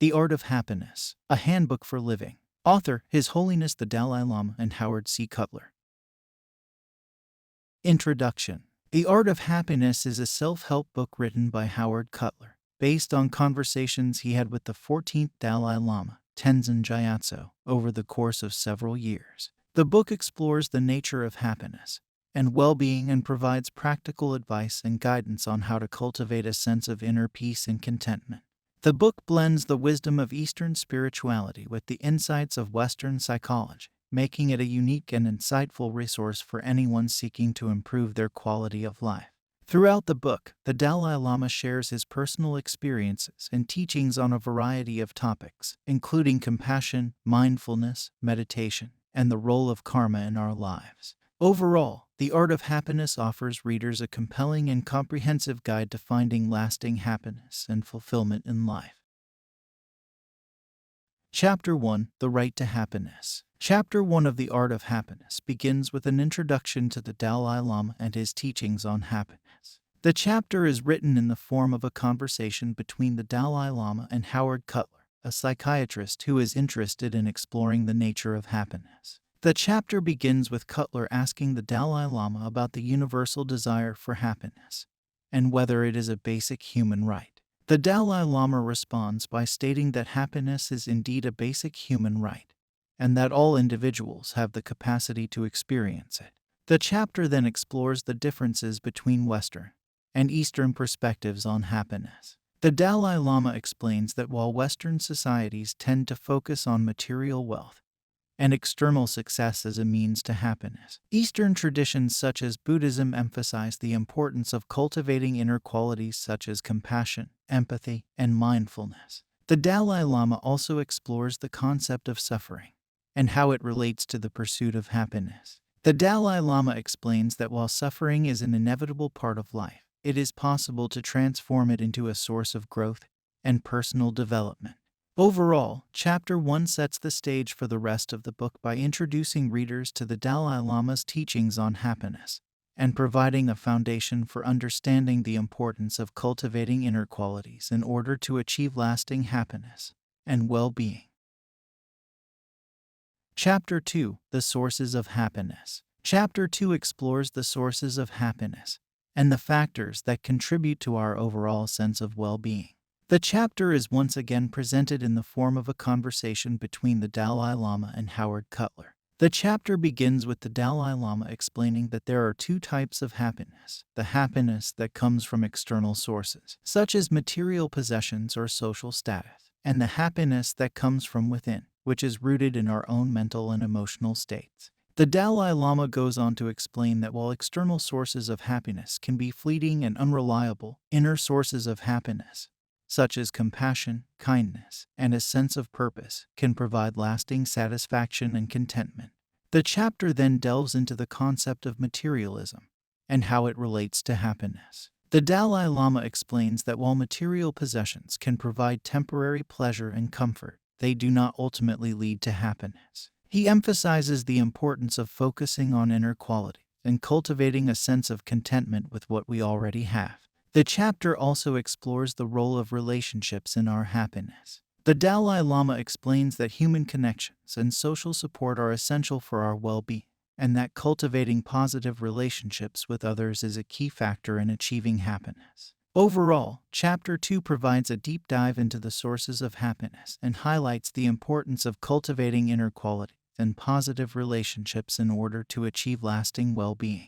The Art of Happiness, a Handbook for Living. Author, His Holiness the Dalai Lama and Howard Cutler. Introduction. The Art of Happiness is a self-help book written by Howard Cutler, based on conversations he had with the 14th Dalai Lama, Tenzin Gyatso, over the course of several years. The book explores the nature of happiness and well-being and provides practical advice and guidance on how to cultivate a sense of inner peace and contentment. The book blends the wisdom of Eastern spirituality with the insights of Western psychology, making it a unique and insightful resource for anyone seeking to improve their quality of life. Throughout the book, the Dalai Lama shares his personal experiences and teachings on a variety of topics, including compassion, mindfulness, meditation, and the role of karma in our lives. Overall, The Art of Happiness offers readers a compelling and comprehensive guide to finding lasting happiness and fulfillment in life. Chapter 1: The Right to Happiness. Chapter 1 of The Art of Happiness begins with an introduction to the Dalai Lama and his teachings on happiness. The chapter is written in the form of a conversation between the Dalai Lama and Howard Cutler, a psychiatrist who is interested in exploring the nature of happiness. The chapter begins with Cutler asking the Dalai Lama about the universal desire for happiness and whether it is a basic human right. The Dalai Lama responds by stating that happiness is indeed a basic human right and that all individuals have the capacity to experience it. The chapter then explores the differences between Western and Eastern perspectives on happiness. The Dalai Lama explains that while Western societies tend to focus on material wealth and external success as a means to happiness, Eastern traditions such as Buddhism emphasize the importance of cultivating inner qualities such as compassion, empathy, and mindfulness. The Dalai Lama also explores the concept of suffering and how it relates to the pursuit of happiness. The Dalai Lama explains that while suffering is an inevitable part of life, it is possible to transform it into a source of growth and personal development. Overall, Chapter 1 sets the stage for the rest of the book by introducing readers to the Dalai Lama's teachings on happiness and providing a foundation for understanding the importance of cultivating inner qualities in order to achieve lasting happiness and well-being. Chapter 2: The Sources of Happiness. Chapter 2 explores the sources of happiness and the factors that contribute to our overall sense of well-being. The chapter is once again presented in the form of a conversation between the Dalai Lama and Howard Cutler. The chapter begins with the Dalai Lama explaining that there are two types of happiness: the happiness that comes from external sources, such as material possessions or social status, and the happiness that comes from within, which is rooted in our own mental and emotional states. The Dalai Lama goes on to explain that while external sources of happiness can be fleeting and unreliable, inner sources of happiness, such as compassion, kindness, and a sense of purpose, can provide lasting satisfaction and contentment. The chapter then delves into the concept of materialism and how it relates to happiness. The Dalai Lama explains that while material possessions can provide temporary pleasure and comfort, they do not ultimately lead to happiness. He emphasizes the importance of focusing on inner quality and cultivating a sense of contentment with what we already have. The chapter also explores the role of relationships in our happiness. The Dalai Lama explains that human connections and social support are essential for our well-being, and that cultivating positive relationships with others is a key factor in achieving happiness. Overall, Chapter 2 provides a deep dive into the sources of happiness and highlights the importance of cultivating inner qualities and positive relationships in order to achieve lasting well-being.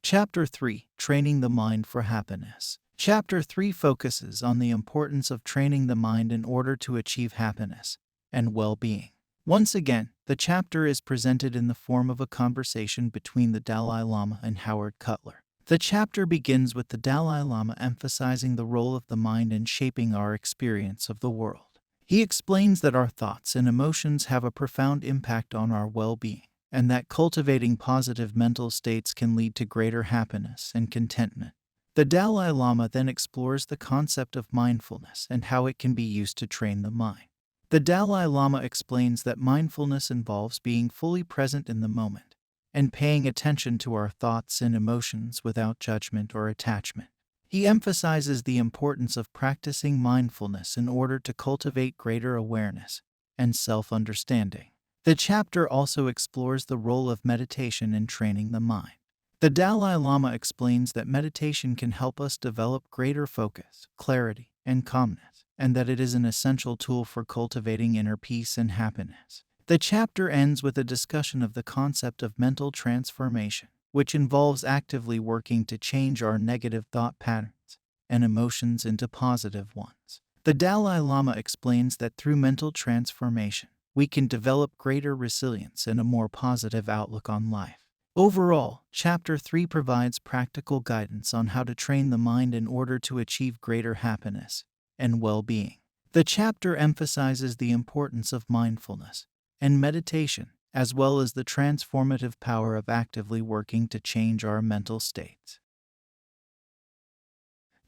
Chapter 3: Training the Mind for Happiness. Chapter 3 focuses on the importance of training the mind in order to achieve happiness and well-being. Once again, the chapter is presented in the form of a conversation between the Dalai Lama and Howard Cutler. The chapter begins with the Dalai Lama emphasizing the role of the mind in shaping our experience of the world. He explains that our thoughts and emotions have a profound impact on our well-being, and that cultivating positive mental states can lead to greater happiness and contentment. The Dalai Lama then explores the concept of mindfulness and how it can be used to train the mind. The Dalai Lama explains that mindfulness involves being fully present in the moment and paying attention to our thoughts and emotions without judgment or attachment. He emphasizes the importance of practicing mindfulness in order to cultivate greater awareness and self-understanding. The chapter also explores the role of meditation in training the mind. The Dalai Lama explains that meditation can help us develop greater focus, clarity, and calmness, and that it is an essential tool for cultivating inner peace and happiness. The chapter ends with a discussion of the concept of mental transformation, which involves actively working to change our negative thought patterns and emotions into positive ones. The Dalai Lama explains that through mental transformation, we can develop greater resilience and a more positive outlook on life. Overall, Chapter 3 provides practical guidance on how to train the mind in order to achieve greater happiness and well-being. The chapter emphasizes the importance of mindfulness and meditation, as well as the transformative power of actively working to change our mental states.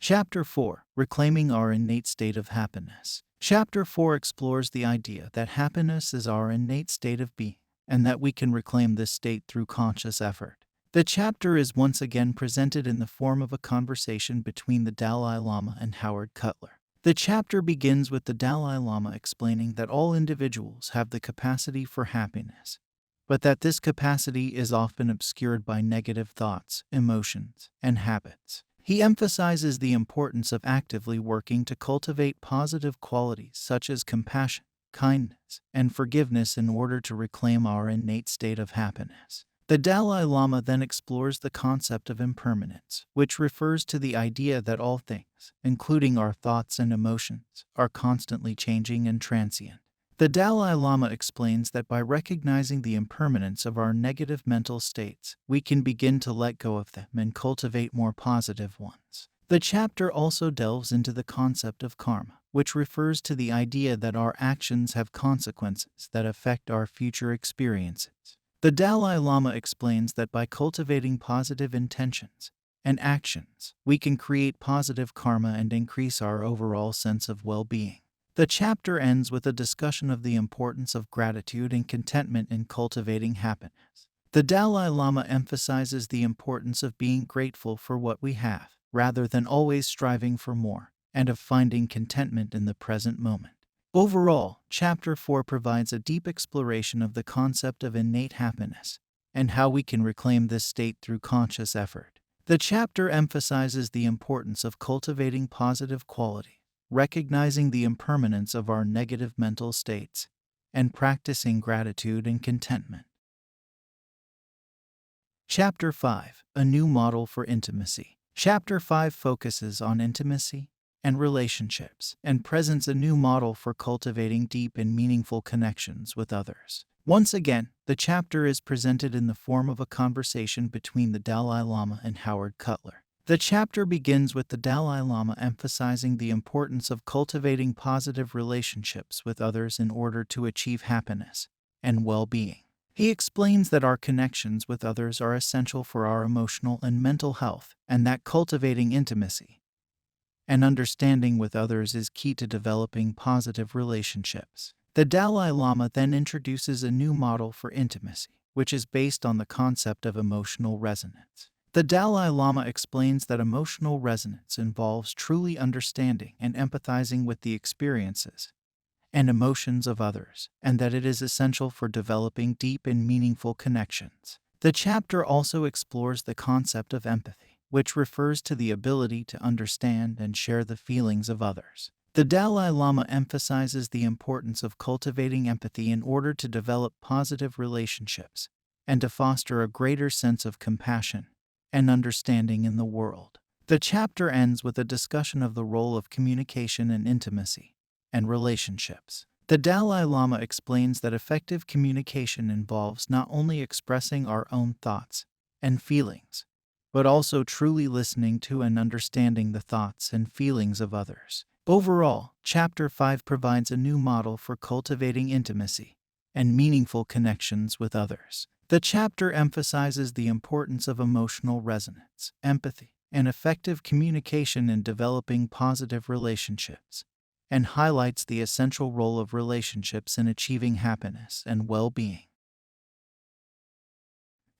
Chapter 4. Reclaiming our innate state of happiness. Chapter 4 explores the idea that happiness is our innate state of being, and that we can reclaim this state through conscious effort. The chapter is once again presented in the form of a conversation between the Dalai Lama and Howard Cutler. The chapter begins with the Dalai Lama explaining that all individuals have the capacity for happiness, but that this capacity is often obscured by negative thoughts, emotions, and habits. He emphasizes the importance of actively working to cultivate positive qualities such as compassion, kindness, and forgiveness in order to reclaim our innate state of happiness. The Dalai Lama then explores the concept of impermanence, which refers to the idea that all things, including our thoughts and emotions, are constantly changing and transient. The Dalai Lama explains that by recognizing the impermanence of our negative mental states, we can begin to let go of them and cultivate more positive ones. The chapter also delves into the concept of karma, which refers to the idea that our actions have consequences that affect our future experiences. The Dalai Lama explains that by cultivating positive intentions and actions, we can create positive karma and increase our overall sense of well-being. The chapter ends with a discussion of the importance of gratitude and contentment in cultivating happiness. The Dalai Lama emphasizes the importance of being grateful for what we have, rather than always striving for more, and of finding contentment in the present moment. Overall, Chapter 4 provides a deep exploration of the concept of innate happiness and how we can reclaim this state through conscious effort. The chapter emphasizes the importance of cultivating positive qualities, recognizing the impermanence of our negative mental states, and practicing gratitude and contentment. Chapter 5. A New Model for Intimacy. Chapter 5 focuses on intimacy and relationships, and presents a new model for cultivating deep and meaningful connections with others. Once again, the chapter is presented in the form of a conversation between the Dalai Lama and Howard Cutler. The chapter begins with the Dalai Lama emphasizing the importance of cultivating positive relationships with others in order to achieve happiness and well-being. He explains that our connections with others are essential for our emotional and mental health, and that cultivating intimacy and understanding with others is key to developing positive relationships. The Dalai Lama then introduces a new model for intimacy, which is based on the concept of emotional resonance. The Dalai Lama explains that emotional resonance involves truly understanding and empathizing with the experiences and emotions of others, and that it is essential for developing deep and meaningful connections. The chapter also explores the concept of empathy, which refers to the ability to understand and share the feelings of others. The Dalai Lama emphasizes the importance of cultivating empathy in order to develop positive relationships and to foster a greater sense of compassion and understanding in the world. The chapter ends with a discussion of the role of communication in intimacy and relationships. The Dalai Lama explains that effective communication involves not only expressing our own thoughts and feelings, but also truly listening to and understanding the thoughts and feelings of others. Overall, Chapter 5 provides a new model for cultivating intimacy and meaningful connections with others. The chapter emphasizes the importance of emotional resonance, empathy, and effective communication in developing positive relationships, and highlights the essential role of relationships in achieving happiness and well-being.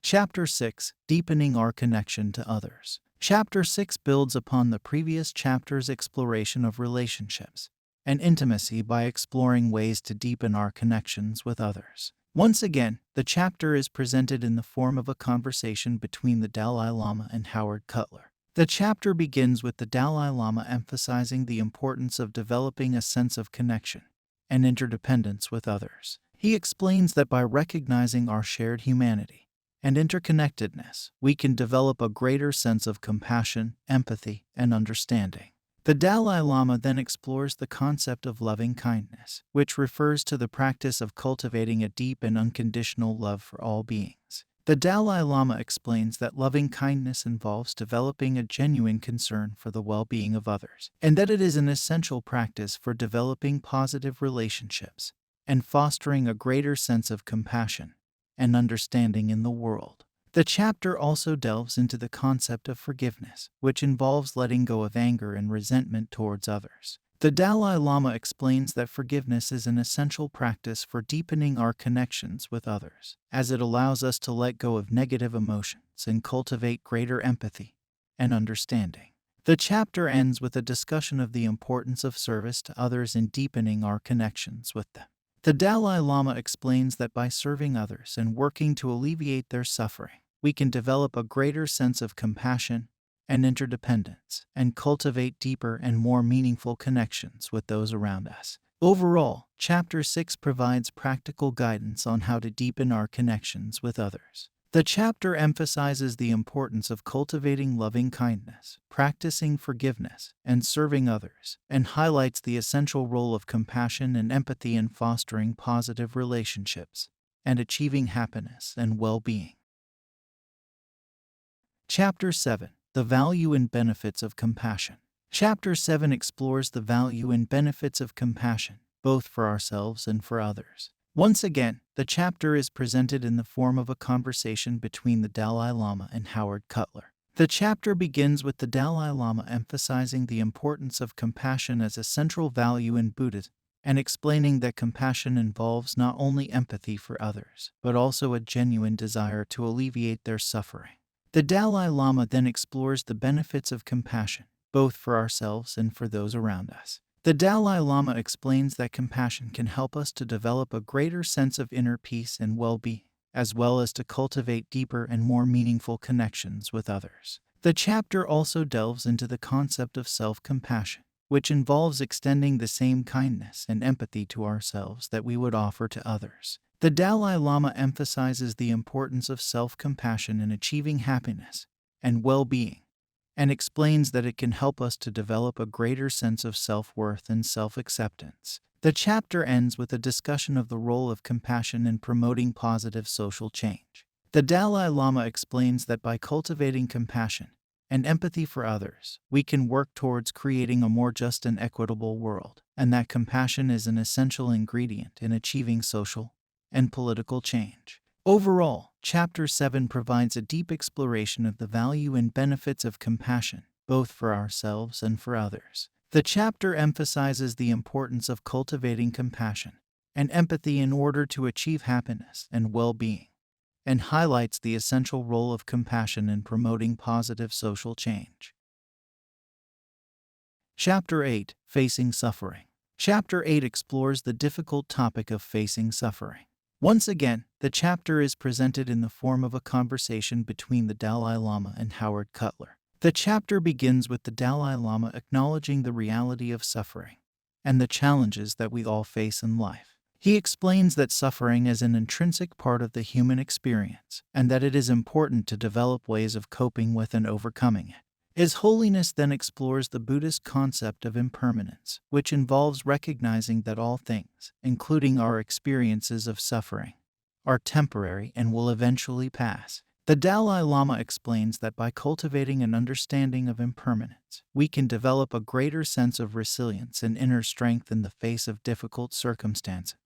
Chapter 6. Deepening our connection to others. Chapter 6 builds upon the previous chapter's exploration of relationships and intimacy by exploring ways to deepen our connections with others. Once again, the chapter is presented in the form of a conversation between the Dalai Lama and Howard Cutler. The chapter begins with the Dalai Lama emphasizing the importance of developing a sense of connection and interdependence with others. He explains that by recognizing our shared humanity and interconnectedness, we can develop a greater sense of compassion, empathy, and understanding. The Dalai Lama then explores the concept of loving kindness, which refers to the practice of cultivating a deep and unconditional love for all beings. The Dalai Lama explains that loving kindness involves developing a genuine concern for the well-being of others, and that it is an essential practice for developing positive relationships and fostering a greater sense of compassion and understanding in the world. The chapter also delves into the concept of forgiveness, which involves letting go of anger and resentment towards others. The Dalai Lama explains that forgiveness is an essential practice for deepening our connections with others, as it allows us to let go of negative emotions and cultivate greater empathy and understanding. The chapter ends with a discussion of the importance of service to others in deepening our connections with them. The Dalai Lama explains that by serving others and working to alleviate their suffering, we can develop a greater sense of compassion and interdependence and cultivate deeper and more meaningful connections with those around us. Overall, Chapter 6 provides practical guidance on how to deepen our connections with others. The chapter emphasizes the importance of cultivating loving kindness, practicing forgiveness, and serving others, and highlights the essential role of compassion and empathy in fostering positive relationships and achieving happiness and well-being. Chapter 7. The Value and Benefits of Compassion. Chapter 7 explores the value and benefits of compassion, both for ourselves and for others. Once again, the chapter is presented in the form of a conversation between the Dalai Lama and Howard Cutler. The chapter begins with the Dalai Lama emphasizing the importance of compassion as a central value in Buddhism and explaining that compassion involves not only empathy for others, but also a genuine desire to alleviate their suffering. The Dalai Lama then explores the benefits of compassion, both for ourselves and for those around us. The Dalai Lama explains that compassion can help us to develop a greater sense of inner peace and well-being, as well as to cultivate deeper and more meaningful connections with others. The chapter also delves into the concept of self-compassion, which involves extending the same kindness and empathy to ourselves that we would offer to others. The Dalai Lama emphasizes the importance of self-compassion in achieving happiness and well-being, and explains that it can help us to develop a greater sense of self-worth and self-acceptance. The chapter ends with a discussion of the role of compassion in promoting positive social change. The Dalai Lama explains that by cultivating compassion and empathy for others, we can work towards creating a more just and equitable world, and that compassion is an essential ingredient in achieving social and political change. Overall, Chapter 7 provides a deep exploration of the value and benefits of compassion, both for ourselves and for others. The chapter emphasizes the importance of cultivating compassion and empathy in order to achieve happiness and well-being, and highlights the essential role of compassion in promoting positive social change. Chapter 8. Facing Suffering. Chapter 8 explores the difficult topic of facing suffering. Once again, the chapter is presented in the form of a conversation between the Dalai Lama and Howard Cutler. The chapter begins with the Dalai Lama acknowledging the reality of suffering and the challenges that we all face in life. He explains that suffering is an intrinsic part of the human experience and that it is important to develop ways of coping with and overcoming it. His Holiness then explores the Buddhist concept of impermanence, which involves recognizing that all things, including our experiences of suffering, are temporary and will eventually pass. The Dalai Lama explains that by cultivating an understanding of impermanence, we can develop a greater sense of resilience and inner strength in the face of difficult circumstances.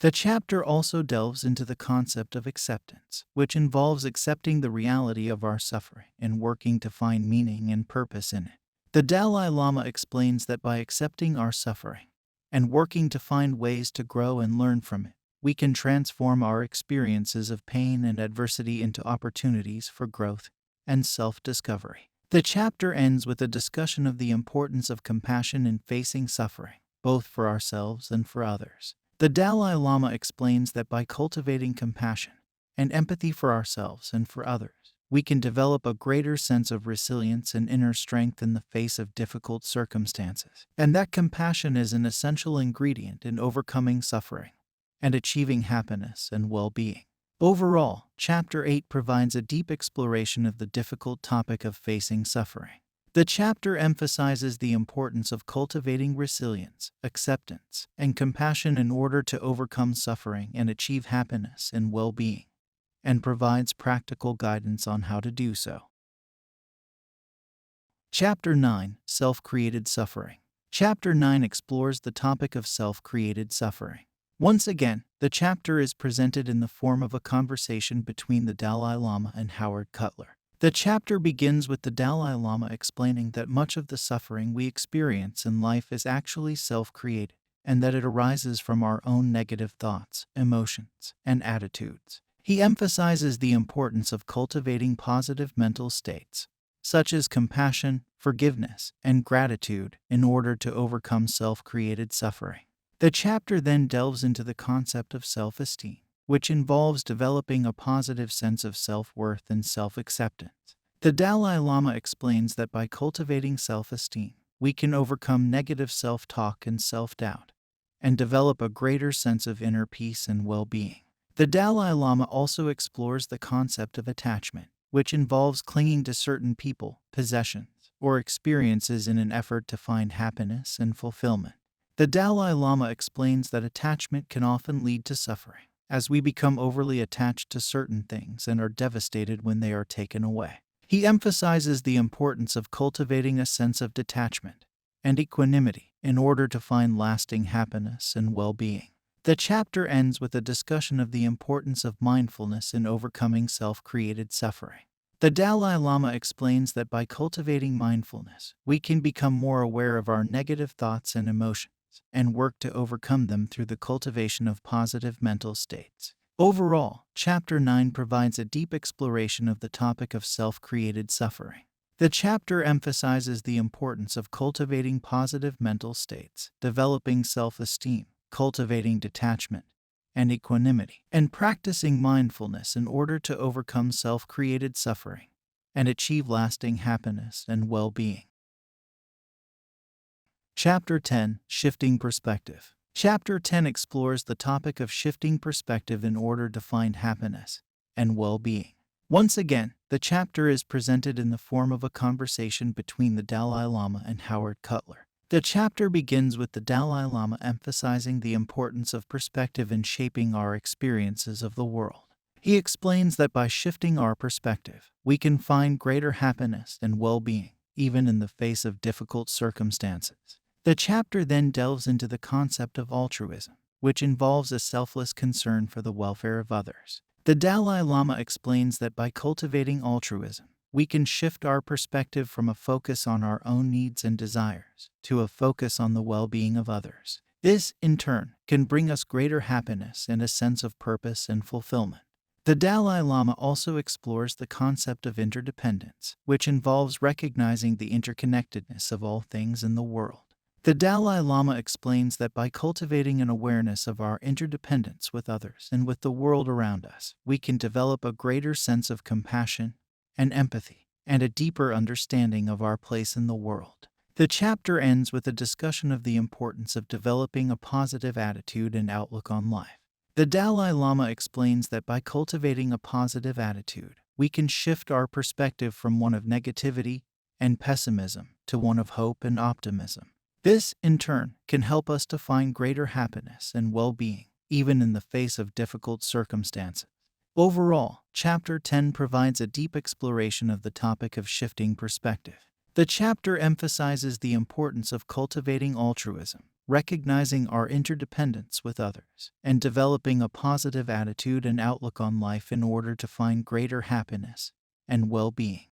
The chapter also delves into the concept of acceptance, which involves accepting the reality of our suffering and working to find meaning and purpose in it. The Dalai Lama explains that by accepting our suffering and working to find ways to grow and learn from it, we can transform our experiences of pain and adversity into opportunities for growth and self-discovery. The chapter ends with a discussion of the importance of compassion in facing suffering, both for ourselves and for others. The Dalai Lama explains that by cultivating compassion and empathy for ourselves and for others, we can develop a greater sense of resilience and inner strength in the face of difficult circumstances, and that compassion is an essential ingredient in overcoming suffering and achieving happiness and well-being. Overall, Chapter 8 provides a deep exploration of the difficult topic of facing suffering. The chapter emphasizes the importance of cultivating resilience, acceptance, and compassion in order to overcome suffering and achieve happiness and well-being, and provides practical guidance on how to do so. Chapter 9, Self-Created Suffering. Chapter 9 explores the topic of self-created suffering. Once again, the chapter is presented in the form of a conversation between the Dalai Lama and Howard Cutler. The chapter begins with the Dalai Lama explaining that much of the suffering we experience in life is actually self-created, and that it arises from our own negative thoughts, emotions, and attitudes. He emphasizes the importance of cultivating positive mental states, such as compassion, forgiveness, and gratitude, in order to overcome self-created suffering. The chapter then delves into the concept of self-esteem, which involves developing a positive sense of self-worth and self-acceptance. The Dalai Lama explains that by cultivating self-esteem, we can overcome negative self-talk and self-doubt, and develop a greater sense of inner peace and well-being. The Dalai Lama also explores the concept of attachment, which involves clinging to certain people, possessions, or experiences in an effort to find happiness and fulfillment. The Dalai Lama explains that attachment can often lead to suffering, as we become overly attached to certain things and are devastated when they are taken away. He emphasizes the importance of cultivating a sense of detachment and equanimity in order to find lasting happiness and well-being. The chapter ends with a discussion of the importance of mindfulness in overcoming self-created suffering. The Dalai Lama explains that by cultivating mindfulness, we can become more aware of our negative thoughts and emotions, and work to overcome them through the cultivation of positive mental states. Overall, Chapter 9 provides a deep exploration of the topic of self-created suffering. The chapter emphasizes the importance of cultivating positive mental states, developing self-esteem, cultivating detachment and equanimity, and practicing mindfulness in order to overcome self-created suffering and achieve lasting happiness and well-being. Chapter 10, Shifting Perspective. Chapter 10 explores the topic of shifting perspective in order to find happiness and well-being. Once again, the chapter is presented in the form of a conversation between the Dalai Lama and Howard Cutler. The chapter begins with the Dalai Lama emphasizing the importance of perspective in shaping our experiences of the world. He explains that by shifting our perspective, we can find greater happiness and well-being, even in the face of difficult circumstances. The chapter then delves into the concept of altruism, which involves a selfless concern for the welfare of others. The Dalai Lama explains that by cultivating altruism, we can shift our perspective from a focus on our own needs and desires to a focus on the well-being of others. This, in turn, can bring us greater happiness and a sense of purpose and fulfillment. The Dalai Lama also explores the concept of interdependence, which involves recognizing the interconnectedness of all things in the world. The Dalai Lama explains that by cultivating an awareness of our interdependence with others and with the world around us, we can develop a greater sense of compassion and empathy, and a deeper understanding of our place in the world. The chapter ends with a discussion of the importance of developing a positive attitude and outlook on life. The Dalai Lama explains that by cultivating a positive attitude, we can shift our perspective from one of negativity and pessimism to one of hope and optimism. This, in turn, can help us to find greater happiness and well-being, even in the face of difficult circumstances. Overall, Chapter 10 provides a deep exploration of the topic of shifting perspective. The chapter emphasizes the importance of cultivating altruism, recognizing our interdependence with others, and developing a positive attitude and outlook on life in order to find greater happiness and well-being.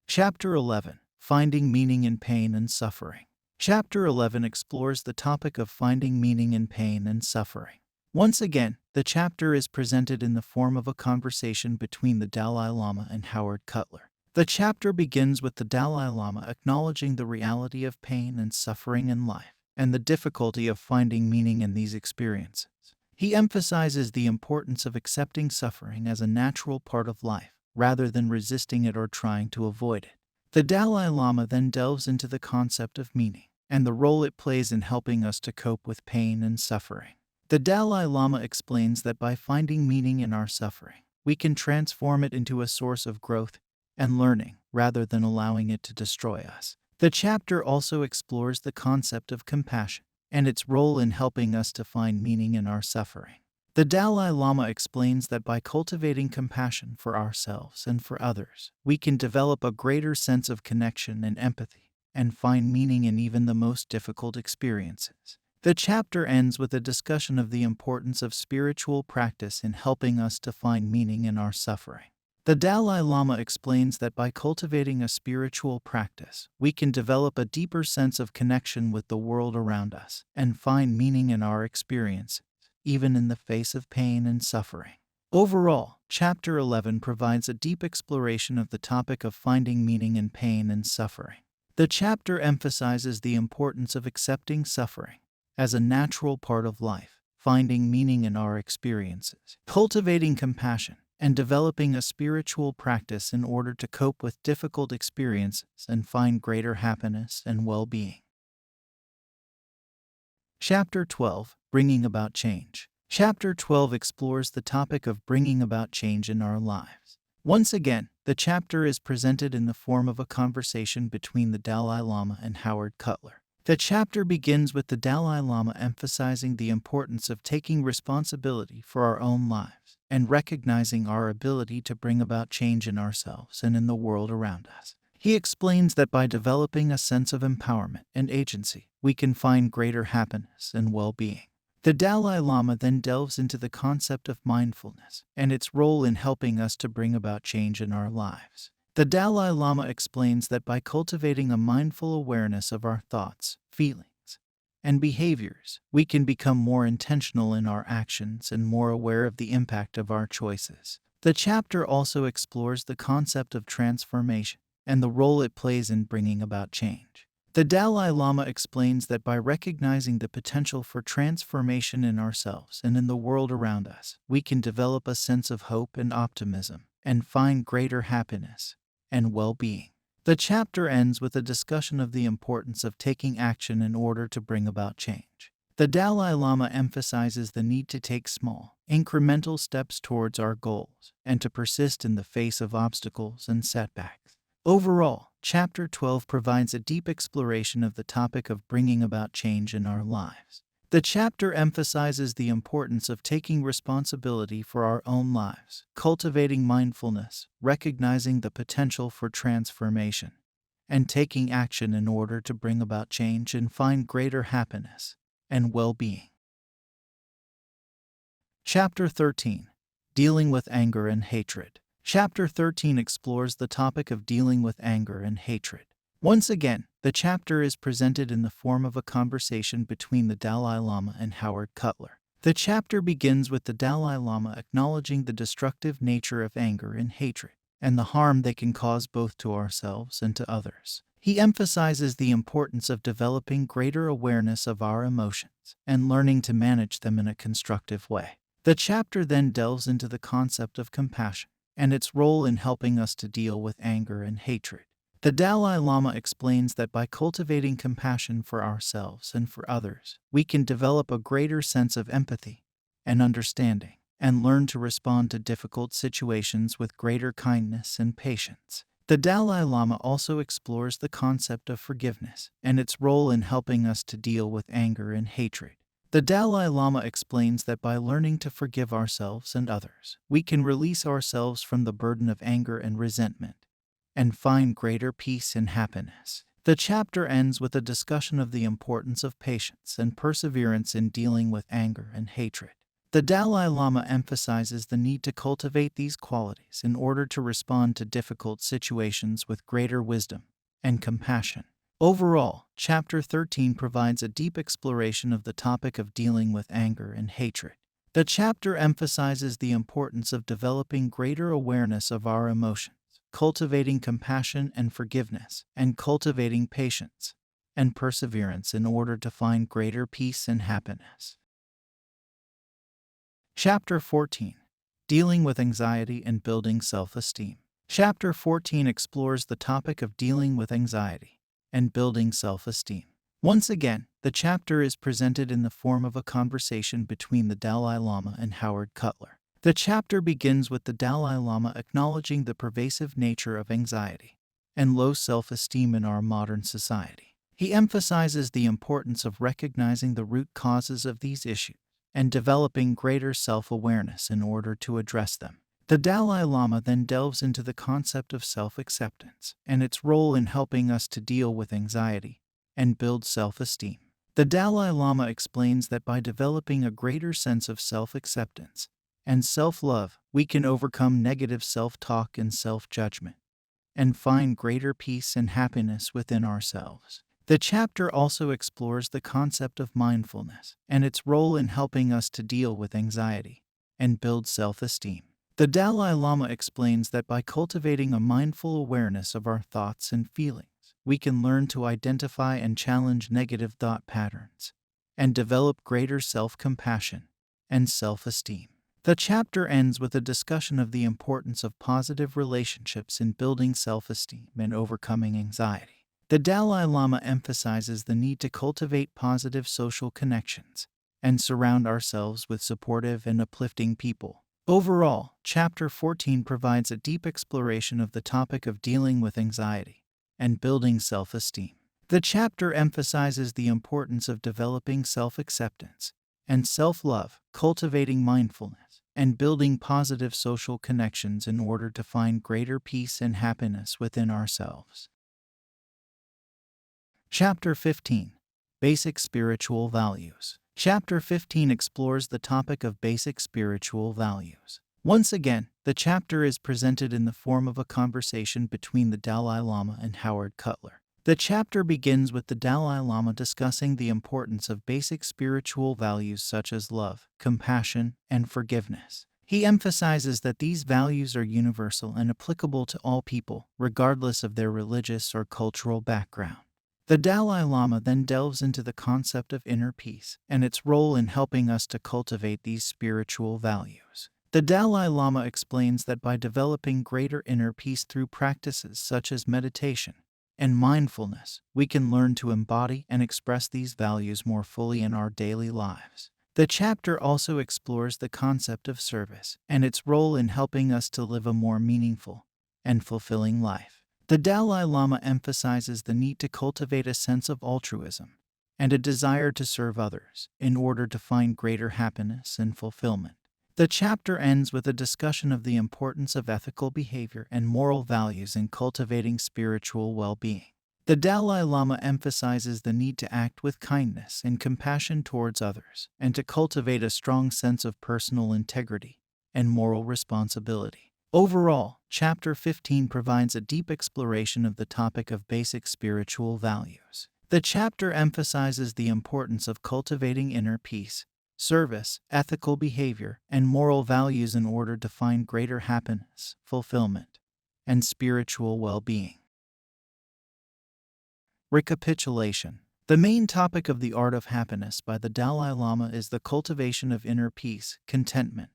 Chapter 11, Finding Meaning in Pain and Suffering. Chapter 11 explores the topic of finding meaning in pain and suffering. Once again, the chapter is presented in the form of a conversation between the Dalai Lama and Howard Cutler. The chapter begins with the Dalai Lama acknowledging the reality of pain and suffering in life, and the difficulty of finding meaning in these experiences. He emphasizes the importance of accepting suffering as a natural part of life, rather than resisting it or trying to avoid it. The Dalai Lama then delves into the concept of meaning, and the role it plays in helping us to cope with pain and suffering. The Dalai Lama explains that by finding meaning in our suffering, we can transform it into a source of growth and learning, rather than allowing it to destroy us. The chapter also explores the concept of compassion and its role in helping us to find meaning in our suffering. The Dalai Lama explains that by cultivating compassion for ourselves and for others, we can develop a greater sense of connection and empathy, and find meaning in even the most difficult experiences. The chapter ends with a discussion of the importance of spiritual practice in helping us to find meaning in our suffering. The Dalai Lama explains that by cultivating a spiritual practice, we can develop a deeper sense of connection with the world around us and find meaning in our experiences, even in the face of pain and suffering. Overall, Chapter 11 provides a deep exploration of the topic of finding meaning in pain and suffering. The chapter emphasizes the importance of accepting suffering as a natural part of life, finding meaning in our experiences, cultivating compassion, and developing a spiritual practice in order to cope with difficult experiences and find greater happiness and well-being. Chapter 12, Bringing About Change. Chapter 12 explores the topic of bringing about change in our lives. Once again, the chapter is presented in the form of a conversation between the Dalai Lama and Howard Cutler. The chapter begins with the Dalai Lama emphasizing the importance of taking responsibility for our own lives and recognizing our ability to bring about change in ourselves and in the world around us. He explains that by developing a sense of empowerment and agency, we can find greater happiness and well-being. The Dalai Lama then delves into the concept of mindfulness and its role in helping us to bring about change in our lives. The Dalai Lama explains that by cultivating a mindful awareness of our thoughts, feelings, and behaviors, we can become more intentional in our actions and more aware of the impact of our choices. The chapter also explores the concept of transformation and the role it plays in bringing about change. The Dalai Lama explains that by recognizing the potential for transformation in ourselves and in the world around us, we can develop a sense of hope and optimism and find greater happiness and well-being. The chapter ends with a discussion of the importance of taking action in order to bring about change. The Dalai Lama emphasizes the need to take small, incremental steps towards our goals and to persist in the face of obstacles and setbacks. Overall, Chapter 12 provides a deep exploration of the topic of bringing about change in our lives. The chapter emphasizes the importance of taking responsibility for our own lives, cultivating mindfulness, recognizing the potential for transformation, and taking action in order to bring about change and find greater happiness and well-being. Chapter 13, Dealing with Anger and Hatred. Chapter 13 explores the topic of dealing with anger and hatred. Once again, the chapter is presented in the form of a conversation between the Dalai Lama and Howard Cutler. The chapter begins with the Dalai Lama acknowledging the destructive nature of anger and hatred, and the harm they can cause both to ourselves and to others. He emphasizes the importance of developing greater awareness of our emotions and learning to manage them in a constructive way. The chapter then delves into the concept of compassion and its role in helping us to deal with anger and hatred. The Dalai Lama explains that by cultivating compassion for ourselves and for others, we can develop a greater sense of empathy and understanding, and learn to respond to difficult situations with greater kindness and patience. The Dalai Lama also explores the concept of forgiveness and its role in helping us to deal with anger and hatred. The Dalai Lama explains that by learning to forgive ourselves and others, we can release ourselves from the burden of anger and resentment and find greater peace and happiness. The chapter ends with a discussion of the importance of patience and perseverance in dealing with anger and hatred. The Dalai Lama emphasizes the need to cultivate these qualities in order to respond to difficult situations with greater wisdom and compassion. Overall, Chapter 13 provides a deep exploration of the topic of dealing with anger and hatred. The chapter emphasizes the importance of developing greater awareness of our emotions cultivating compassion and forgiveness, and cultivating patience and perseverance in order to find greater peace and happiness. Chapter 14. Dealing with Anxiety and Building Self-Esteem. Chapter 14 explores the topic of dealing with anxiety and building self-esteem. Once again, the chapter is presented in the form of a conversation between the Dalai Lama and Howard Cutler. The chapter begins with the Dalai Lama acknowledging the pervasive nature of anxiety and low self-esteem in our modern society. He emphasizes the importance of recognizing the root causes of these issues and developing greater self-awareness in order to address them. The Dalai Lama then delves into the concept of self-acceptance and its role in helping us to deal with anxiety and build self-esteem. The Dalai Lama explains that by developing a greater sense of self-acceptance and self-love, we can overcome negative self-talk and self-judgment and find greater peace and happiness within ourselves. The chapter also explores the concept of mindfulness and its role in helping us to deal with anxiety and build self-esteem. The Dalai Lama explains that by cultivating a mindful awareness of our thoughts and feelings, we can learn to identify and challenge negative thought patterns and develop greater self-compassion and self-esteem. The chapter ends with a discussion of the importance of positive relationships in building self-esteem and overcoming anxiety. The Dalai Lama emphasizes the need to cultivate positive social connections and surround ourselves with supportive and uplifting people. Overall, Chapter 14 provides a deep exploration of the topic of dealing with anxiety and building self-esteem. The chapter emphasizes the importance of developing self-acceptance and self-love, cultivating mindfulness, and building positive social connections in order to find greater peace and happiness within ourselves. Chapter 15. Basic Spiritual Values. Chapter 15 explores the topic of basic spiritual values. Once again, the chapter is presented in the form of a conversation between the Dalai Lama and Howard Cutler. The chapter begins with the Dalai Lama discussing the importance of basic spiritual values such as love, compassion, and forgiveness. He emphasizes that these values are universal and applicable to all people, regardless of their religious or cultural background. The Dalai Lama then delves into the concept of inner peace and its role in helping us to cultivate these spiritual values. The Dalai Lama explains that by developing greater inner peace through practices such as meditation and mindfulness, we can learn to embody and express these values more fully in our daily lives. The chapter also explores the concept of service and its role in helping us to live a more meaningful and fulfilling life. The Dalai Lama emphasizes the need to cultivate a sense of altruism and a desire to serve others in order to find greater happiness and fulfillment. The chapter ends with a discussion of the importance of ethical behavior and moral values in cultivating spiritual well-being. The Dalai Lama emphasizes the need to act with kindness and compassion towards others and to cultivate a strong sense of personal integrity and moral responsibility. Overall, Chapter 15 provides a deep exploration of the topic of basic spiritual values. The chapter emphasizes the importance of cultivating inner peace, service, ethical behavior, and moral values in order to find greater happiness, fulfillment, and spiritual well-being. Recapitulation. The main topic of The Art of Happiness by the Dalai Lama is the cultivation of inner peace, contentment,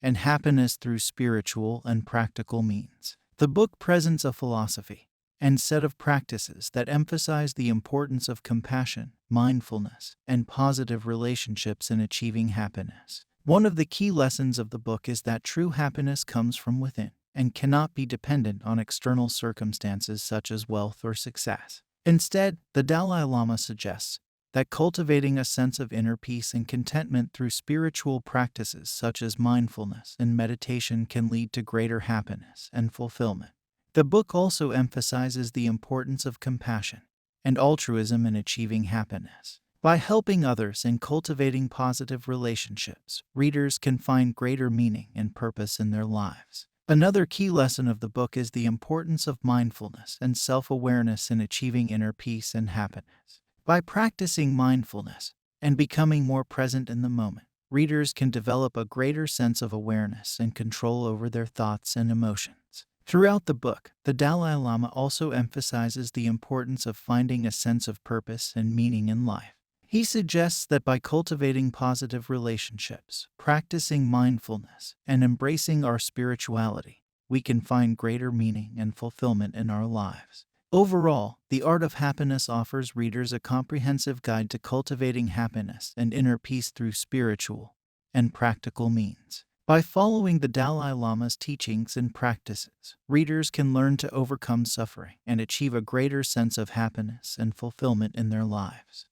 and happiness through spiritual and practical means. The book presents a philosophy and set of practices that emphasize the importance of compassion, mindfulness, and positive relationships in achieving happiness. One of the key lessons of the book is that true happiness comes from within and cannot be dependent on external circumstances such as wealth or success. Instead, the Dalai Lama suggests that cultivating a sense of inner peace and contentment through spiritual practices such as mindfulness and meditation can lead to greater happiness and fulfillment. The book also emphasizes the importance of compassion and altruism in achieving happiness. By helping others and cultivating positive relationships, readers can find greater meaning and purpose in their lives. Another key lesson of the book is the importance of mindfulness and self-awareness in achieving inner peace and happiness. By practicing mindfulness and becoming more present in the moment, readers can develop a greater sense of awareness and control over their thoughts and emotions. Throughout the book, the Dalai Lama also emphasizes the importance of finding a sense of purpose and meaning in life. He suggests that by cultivating positive relationships, practicing mindfulness, and embracing our spirituality, we can find greater meaning and fulfillment in our lives. Overall, The Art of Happiness offers readers a comprehensive guide to cultivating happiness and inner peace through spiritual and practical means. By following the Dalai Lama's teachings and practices, readers can learn to overcome suffering and achieve a greater sense of happiness and fulfillment in their lives.